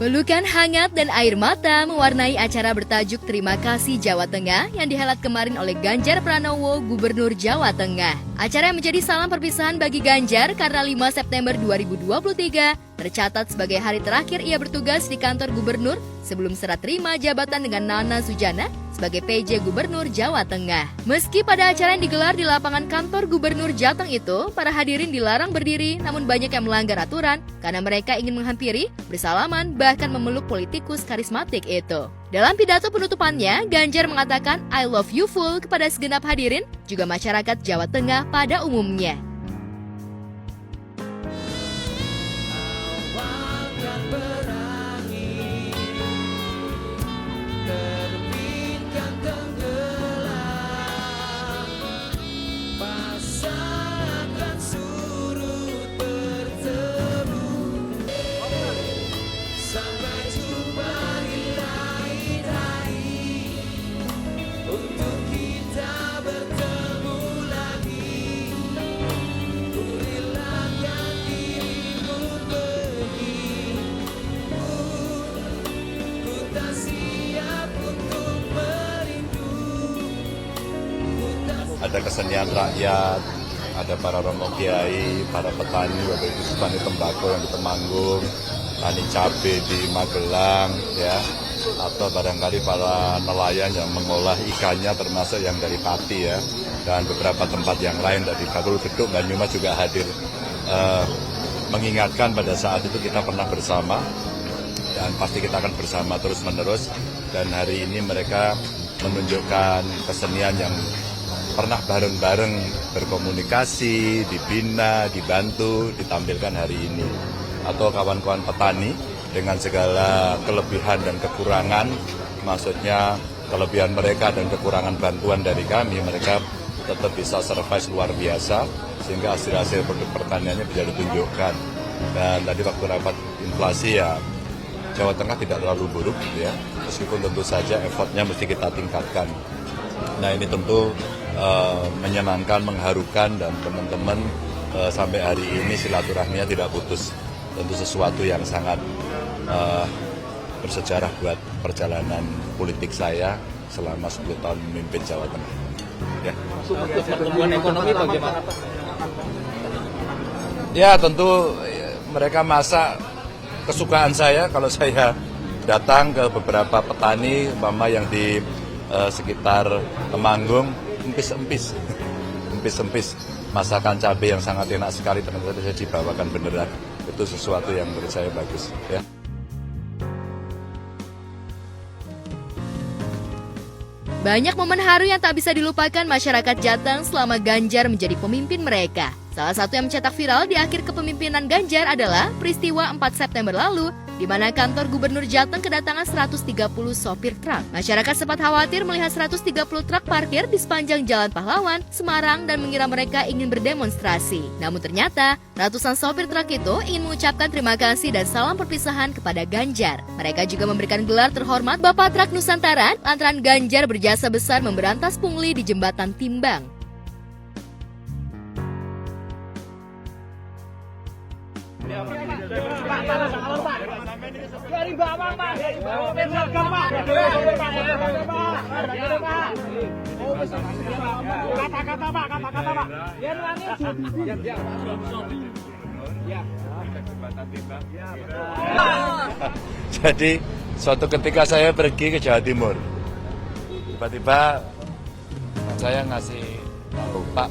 Pelukan hangat dan air mata mewarnai acara bertajuk Terima Kasih Jawa Tengah yang dihelat kemarin oleh Ganjar Pranowo, Gubernur Jawa Tengah. Acara yang menjadi salam perpisahan bagi Ganjar karena 5 September 2023 tercatat sebagai hari terakhir ia bertugas di kantor gubernur sebelum serah terima jabatan dengan Nana Sujana sebagai PJ Gubernur Jawa Tengah. Meski pada acara yang digelar di lapangan kantor Gubernur Jateng itu, para hadirin dilarang berdiri, namun banyak yang melanggar aturan karena mereka ingin menghampiri, bersalaman, bahkan memeluk politikus karismatik itu. Dalam pidato penutupannya, Ganjar mengatakan I love you full kepada segenap hadirin, juga masyarakat Jawa Tengah pada umumnya. Ada kesenian rakyat, ada para romo kiai, para petani, bapak ibu petani tembakau yang di Temanggung, petani cabai di Magelang, ya, atau barangkali para nelayan yang mengolah ikannya termasuk yang dari Pati, ya, dan beberapa tempat yang lain dari Bakul Geduk, Banyumas juga hadir, mengingatkan pada saat itu kita pernah bersama dan pasti kita akan bersama terus-menerus, dan hari ini mereka menunjukkan kesenian yang pernah bareng-bareng berkomunikasi, dibina, dibantu, ditampilkan hari ini. Atau kawan-kawan petani dengan segala kelebihan dan kekurangan, maksudnya kelebihan mereka dan kekurangan bantuan dari kami, mereka tetap bisa survive luar biasa, sehingga hasil-hasil produk pertaniannya bisa ditunjukkan. Dan tadi waktu rapat inflasi ya, Jawa Tengah tidak terlalu buruk, gitu ya, meskipun tentu saja effortnya mesti kita tingkatkan. Nah ini tentu menyenangkan, mengharukan, dan teman-teman sampai hari ini silaturahminya tidak putus. Tentu sesuatu yang sangat bersejarah buat perjalanan politik saya selama 10 tahun memimpin Jawa Tengah. Ya. Pertumbuhan ekonomi bagaimana Pak? Ya tentu mereka masak kesukaan saya kalau saya datang ke beberapa petani, umpama yang di sekitar Temanggung, empis-empis masakan cabai yang sangat enak sekali, ternyata bisa dibawakan beneran. Itu sesuatu yang menurut saya bagus, ya. Banyak momen haru yang tak bisa dilupakan masyarakat Jateng selama Ganjar menjadi pemimpin mereka. Salah satu yang mencetak viral di akhir kepemimpinan Ganjar adalah peristiwa 4 September lalu, di mana kantor Gubernur Jateng kedatangan 130 sopir truk. Masyarakat sempat khawatir melihat 130 truk parkir di sepanjang Jalan Pahlawan, Semarang, dan mengira mereka ingin berdemonstrasi. Namun ternyata, ratusan sopir truk itu ingin mengucapkan terima kasih dan salam perpisahan kepada Ganjar. Mereka juga memberikan gelar terhormat Bapak Truk Nusantara lantaran Ganjar berjasa besar memberantas pungli di Jembatan Timbang. Dari bawah Pak, dari bawah seragam Pak. Kata-kata Pak, kata-kata Pak. Jadi suatu ketika saya pergi ke Jawa Timur, tiba-tiba saya ngasih tahu, Pak,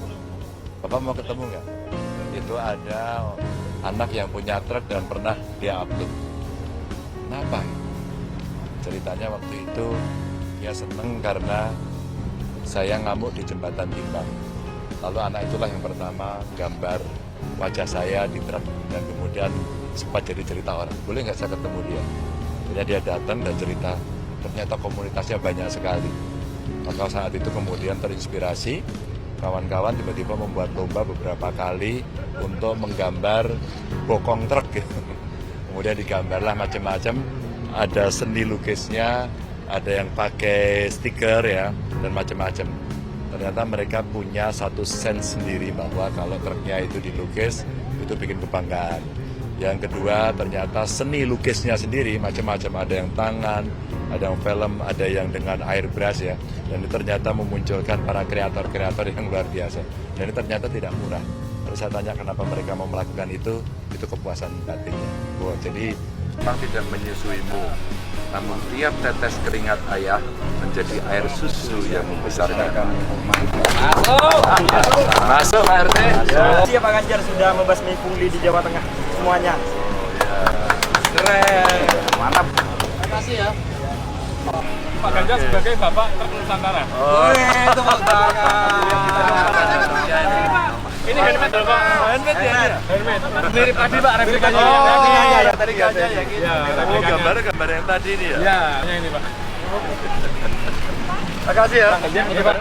Bapak mau ketemu nggak? Itu ada anak yang punya truk dan pernah dia upload. Kenapa? Ceritanya waktu itu dia seneng karena saya ngamuk di Jembatan Timbang. Lalu anak itulah yang pertama gambar wajah saya di truk dan kemudian sempat jadi cerita orang. Boleh nggak saya ketemu dia? Akhirnya dia datang dan cerita, ternyata komunitasnya banyak sekali. Maka saat itu kemudian terinspirasi, kawan-kawan tiba-tiba membuat lomba beberapa kali untuk menggambar bokong truk gitu. Kemudian digambarlah macam-macam, ada seni lukisnya, ada yang pakai stiker ya, dan macam-macam. Ternyata mereka punya satu sense sendiri bahwa kalau truknya itu dilukis, itu bikin kebanggaan. Yang kedua, ternyata seni lukisnya sendiri macam-macam, ada yang tangan, ada yang film, ada yang dengan airbrush ya. Dan ini ternyata memunculkan para kreator-kreator yang luar biasa. Dan ini ternyata tidak murah. Kalau saya tanya kenapa mereka mau melakukan itu kepuasan batinnya. Wow, jadi memang tidak menyusuimu, namun tiap tetes keringat ayah menjadi air susu yang membesarkan kamu. Masuk Pak RT. Siap Pak Ganjar sudah membasmi pungli di Jawa Tengah semuanya. Keren. Mantap. Terima kasih ya. Pak Ganjar sebagai Bapak Truk Nusantara. Oh, Tepuk tangan. Ini helmet loh Pak. Handmade ya? Helmet. Mirip tadi Pak replikanya. Ya, tadi aja ya gitu. Oh, gambar yang tadi ini ya? Ya, ini Pak. Terima kasih ya. Oke Pak.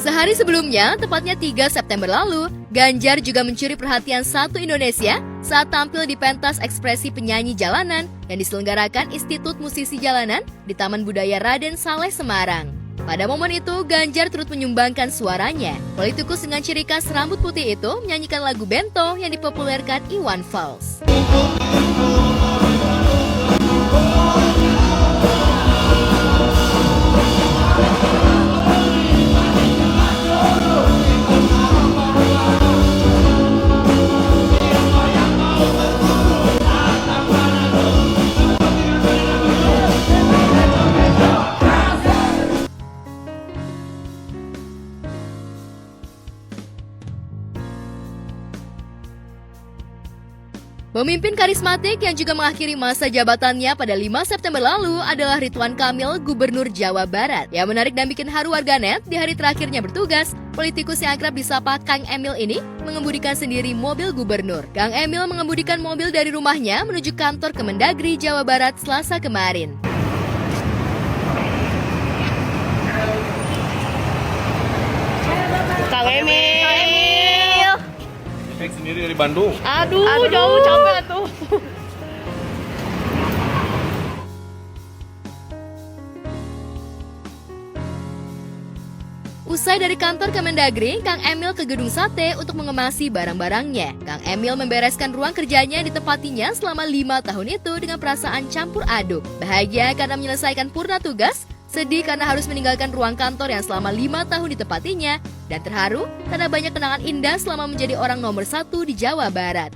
Sehari sebelumnya, tepatnya 3 September lalu, Ganjar juga mencuri perhatian satu Indonesia saat tampil di pentas ekspresi penyanyi jalanan yang diselenggarakan Institut Musisi Jalanan di Taman Budaya Raden Saleh Semarang. Pada momen itu, Ganjar turut menyumbangkan suaranya. Politikus dengan ciri khas rambut putih itu menyanyikan lagu Bento yang dipopulerkan Iwan Fals. Pemimpin karismatik yang juga mengakhiri masa jabatannya pada 5 September lalu adalah Ridwan Kamil, Gubernur Jawa Barat. Yang menarik dan bikin haru warganet, di hari terakhirnya bertugas, politikus yang akrab disapa Kang Emil ini mengemudikan sendiri mobil gubernur. Kang Emil mengemudikan mobil dari rumahnya menuju kantor Kemendagri Jawa Barat Selasa kemarin. Kang Emil. Naik sendiri dari Bandung. Aduh, jauh capek tuh. Usai dari kantor Kemendagri, Kang Emil ke Gedung Sate untuk mengemasi barang-barangnya. Kang Emil membereskan ruang kerjanya yang ditempatinya selama 5 tahun itu dengan perasaan campur aduk. Bahagia karena menyelesaikan purna tugas, sedih karena harus meninggalkan ruang kantor yang selama 5 tahun ditempatinya, dan terharu karena banyak kenangan indah selama menjadi orang nomor 1 di Jawa Barat.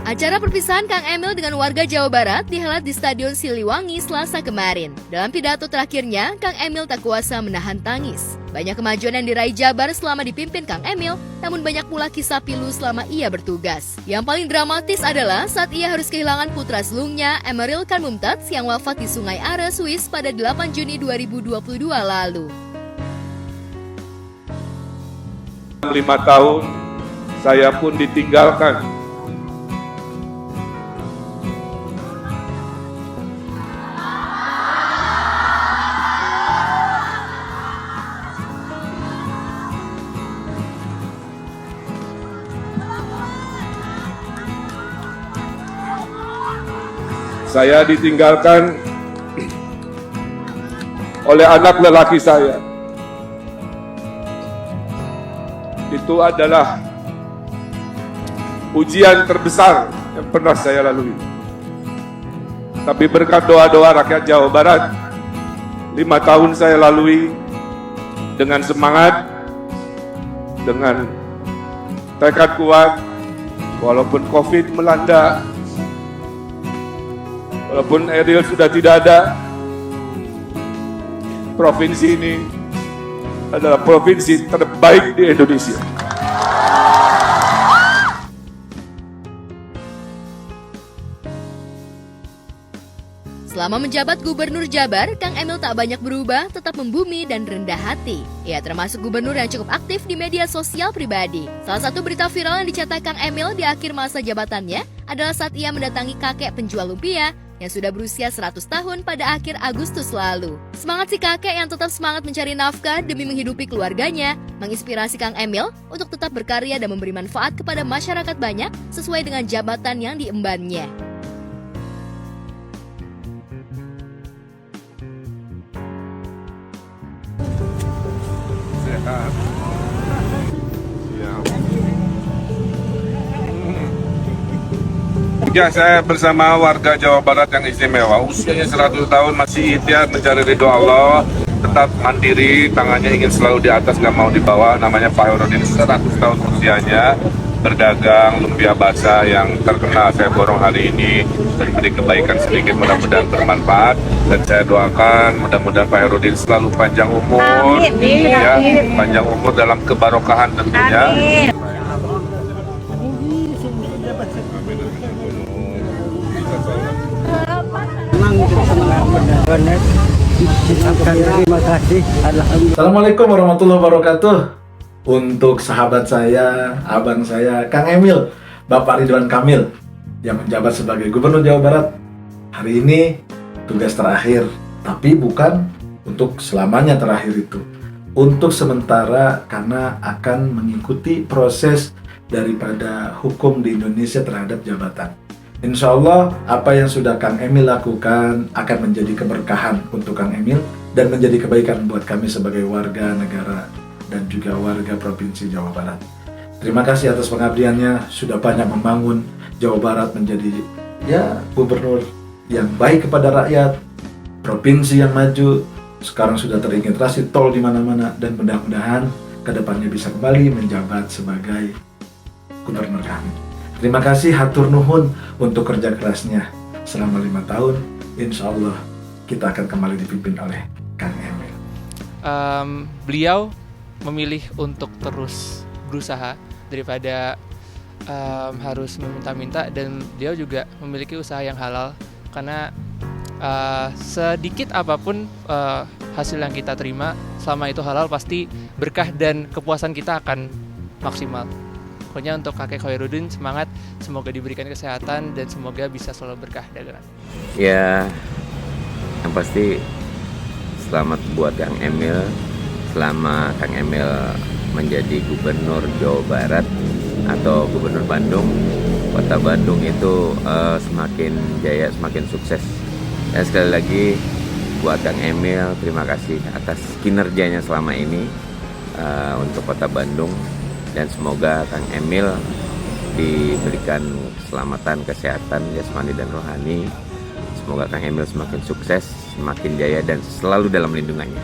Acara perpisahan Kang Emil dengan warga Jawa Barat dihelat di Stadion Siliwangi Selasa kemarin. Dalam pidato terakhirnya, Kang Emil tak kuasa menahan tangis. Banyak kemajuan yang diraih Jabar selama dipimpin Kang Emil, namun banyak pula kisah pilu selama ia bertugas. Yang paling dramatis adalah saat ia harus kehilangan putra sulungnya, Emeril Khan Mumtaz, yang wafat di Sungai Are, Swiss pada 8 Juni 2022 lalu. 5 tahun, saya pun ditinggalkan. Saya ditinggalkan oleh anak lelaki saya. Itu adalah ujian terbesar yang pernah saya lalui. Tapi berkat doa-doa rakyat Jawa Barat, 5 tahun saya lalui dengan semangat, dengan tekad kuat, walaupun COVID melanda, walaupun Eril sudah tidak ada, provinsi ini adalah provinsi terbaik di Indonesia. Selama menjabat Gubernur Jabar, Kang Emil tak banyak berubah, tetap membumi dan rendah hati. Ia termasuk gubernur yang cukup aktif di media sosial pribadi. Salah satu berita viral yang dicetak Kang Emil di akhir masa jabatannya adalah saat ia mendatangi kakek penjual lumpia yang sudah berusia 100 tahun pada akhir Agustus lalu. Semangat si kakek yang tetap semangat mencari nafkah demi menghidupi keluarganya menginspirasi Kang Emil untuk tetap berkarya dan memberi manfaat kepada masyarakat banyak sesuai dengan jabatan yang diembannya. Sehat. Siap. Ya, saya bersama warga Jawa Barat yang istimewa. Usianya 100 tahun masih ikhtiar mencari ridho Allah, tetap mandiri, tangannya ingin selalu di atas, nggak mau di bawah. Namanya Pak Herudin, 100 tahun usianya, berdagang lumpia basah yang terkenal. Saya borong hari ini memberi kebaikan sedikit, mudah-mudahan bermanfaat. Dan saya doakan mudah-mudahan Pak Herudin selalu panjang umur, ya, panjang umur dalam kebarokahan tentunya. Terima kasih. Assalamualaikum warahmatullahi wabarakatuh. Untuk sahabat saya, abang saya, Kang Emil, Bapak Ridwan Kamil, yang menjabat sebagai Gubernur Jawa Barat. Hari ini tugas terakhir, tapi bukan untuk selamanya terakhir itu. Untuk sementara, karena akan mengikuti proses daripada hukum di Indonesia terhadap jabatan. Insya Allah, apa yang sudah Kang Emil lakukan akan menjadi keberkahan untuk Kang Emil dan menjadi kebaikan buat kami sebagai warga negara dan juga warga Provinsi Jawa Barat. Terima kasih atas pengabdiannya, sudah banyak membangun Jawa Barat menjadi gubernur yang baik kepada rakyat, provinsi yang maju. Sekarang sudah terintegrasi tol di mana-mana dan mudah-mudahan kedepannya bisa kembali menjabat sebagai gubernur kami. Terima kasih, hatur nuhun untuk kerja kerasnya selama 5 tahun. Insya Allah kita akan kembali dipimpin oleh Kang Emil. Beliau memilih untuk terus berusaha daripada harus meminta-minta, dan beliau juga memiliki usaha yang halal karena sedikit apapun hasil yang kita terima selama itu halal pasti berkah dan kepuasan kita akan maksimal. Pokoknya untuk kakek Khairuddin semangat, semoga diberikan kesehatan dan semoga bisa selalu berkah dagangan. Ya, yang pasti selamat buat Kang Emil. Selama Kang Emil menjadi Gubernur Jawa Barat atau Gubernur Bandung, Kota Bandung itu semakin jaya, semakin sukses. Dan sekali lagi buat Kang Emil, terima kasih atas kinerjanya selama ini untuk Kota Bandung. Dan semoga Kang Emil diberikan keselamatan, kesehatan, jasmani dan rohani. Semoga Kang Emil semakin sukses, semakin jaya dan selalu dalam lindungannya.